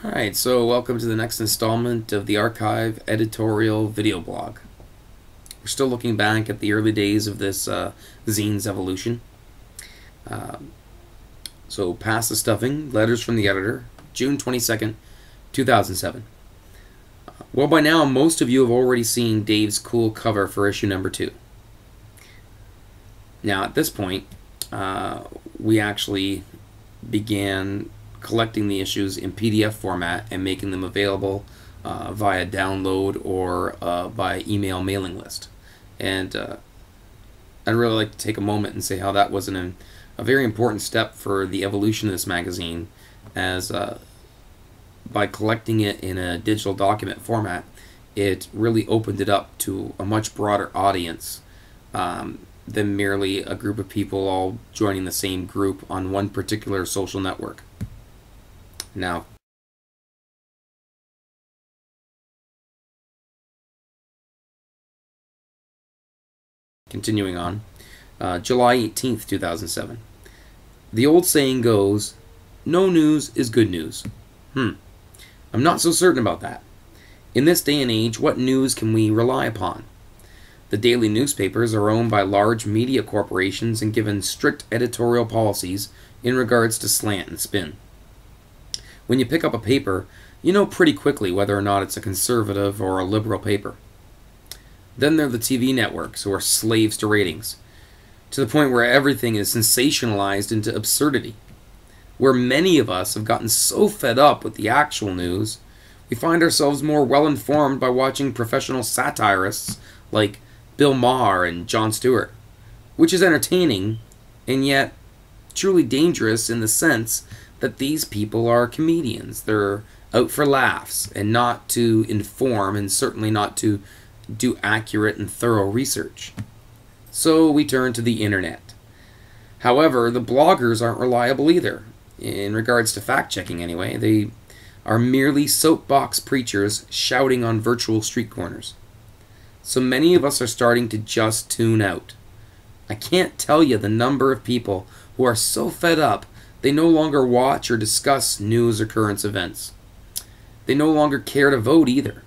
Alright, so welcome to the next installment of the RKYV Editorial video blog. We're still looking back at the early days of this zine's evolution. So Past the Stuffing, Letters from the Editor, June 22nd, 2007. Well, by now most of you have already seen Dave's cool cover for issue number 2. Now at this point, we actually began collecting the issues in PDF format and making them available via download or via email mailing list. And I'd really like to take a moment and say how that was a very important step for the evolution of this magazine, as by collecting it in a digital document format, it really opened it up to a much broader audience than merely a group of people all joining the same group on one particular social network. Now, continuing on, July 18th, 2007. The old saying goes, no news is good news. I'm not so certain about that. In this day and age, what news can we rely upon? The daily newspapers are owned by large media corporations and given strict editorial policies in regards to slant and spin. When you pick up a paper, you know pretty quickly whether or not it's a conservative or a liberal paper. Then there are the TV networks, who are slaves to ratings, to the point where everything is sensationalized into absurdity. Where many of us have gotten so fed up with the actual news, we find ourselves more well-informed by watching professional satirists like Bill Maher and Jon Stewart, which is entertaining and yet truly dangerous in the sense that these people are comedians. They're out for laughs and not to inform, and certainly not to do accurate and thorough research. So we turn to the internet. However, the bloggers aren't reliable either. In regards to fact-checking anyway, they are merely soapbox preachers shouting on virtual street corners. So many of us are starting to just tune out. I can't tell you the number of people who are so fed up they no longer watch or discuss news or current events. They no longer care to vote either.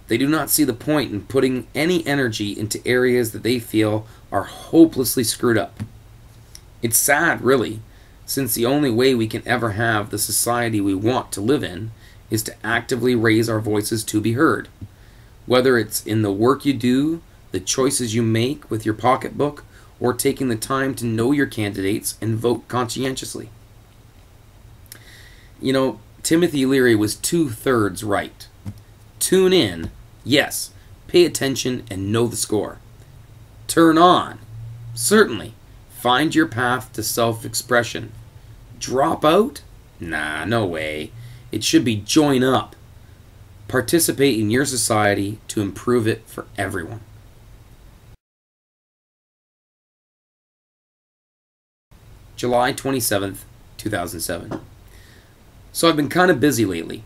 They do not see the point in putting any energy into areas that they feel are hopelessly screwed up. It's sad, really, since the only way we can ever have the society we want to live in is to actively raise our voices to be heard. Whether it's in the work you do, the choices you make with your pocketbook, or taking the time to know your candidates and vote conscientiously. You know, Timothy Leary was 2/3 right. Tune in, yes. Pay attention and know the score. Turn on, certainly. Find your path to self-expression. Drop out? Nah, no way. It should be join up. Participate in your society to improve it for everyone. July 27th, 2007. So I've been kind of busy lately.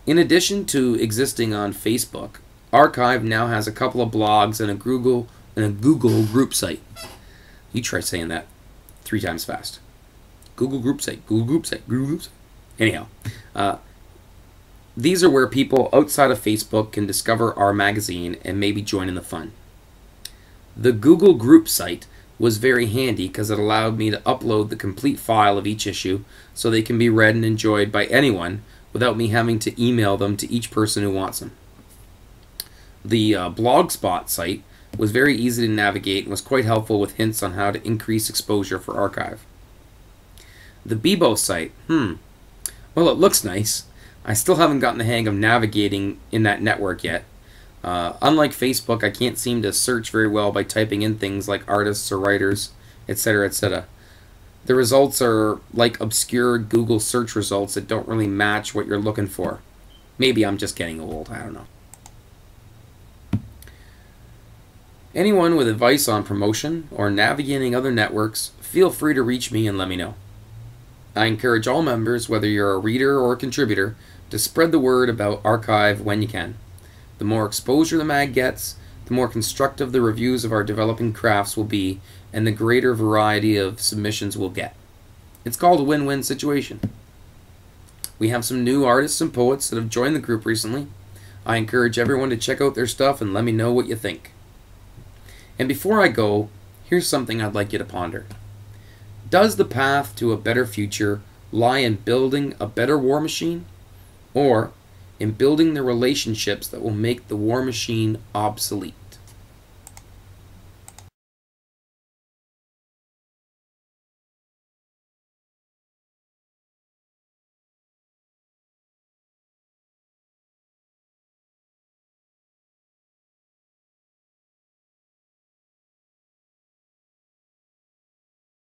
In addition to existing on Facebook, RKYV now has a couple of blogs and a Google group site. You try saying that 3 times fast. Google group site, Google group site, Google group site. Anyhow, these are where people outside of Facebook can discover our magazine and maybe join in the fun. The Google group site was very handy because it allowed me to upload the complete file of each issue so they can be read and enjoyed by anyone without me having to email them to each person who wants them. The Blogspot site was very easy to navigate and was quite helpful with hints on how to increase exposure for RKYV. The Bebo site, well, it looks nice. I still haven't gotten the hang of navigating in that network yet. Unlike Facebook, I can't seem to search very well by typing in things like artists or writers, etc., etc. The results are like obscure Google search results that don't really match what you're looking for. Maybe I'm just getting old, I don't know. Anyone with advice on promotion or navigating other networks, feel free to reach me and let me know. I encourage all members, whether you're a reader or a contributor, to spread the word about RKYV when you can. The more exposure the mag gets, the more constructive the reviews of our developing crafts will be, and the greater variety of submissions we'll get. It's called a win-win situation. We have some new artists and poets that have joined the group recently. I encourage everyone to check out their stuff and let me know what you think. And before I go, here's something I'd like you to ponder. Does the path to a better future lie in building a better war machine, or in building the relationships that will make the war machine obsolete?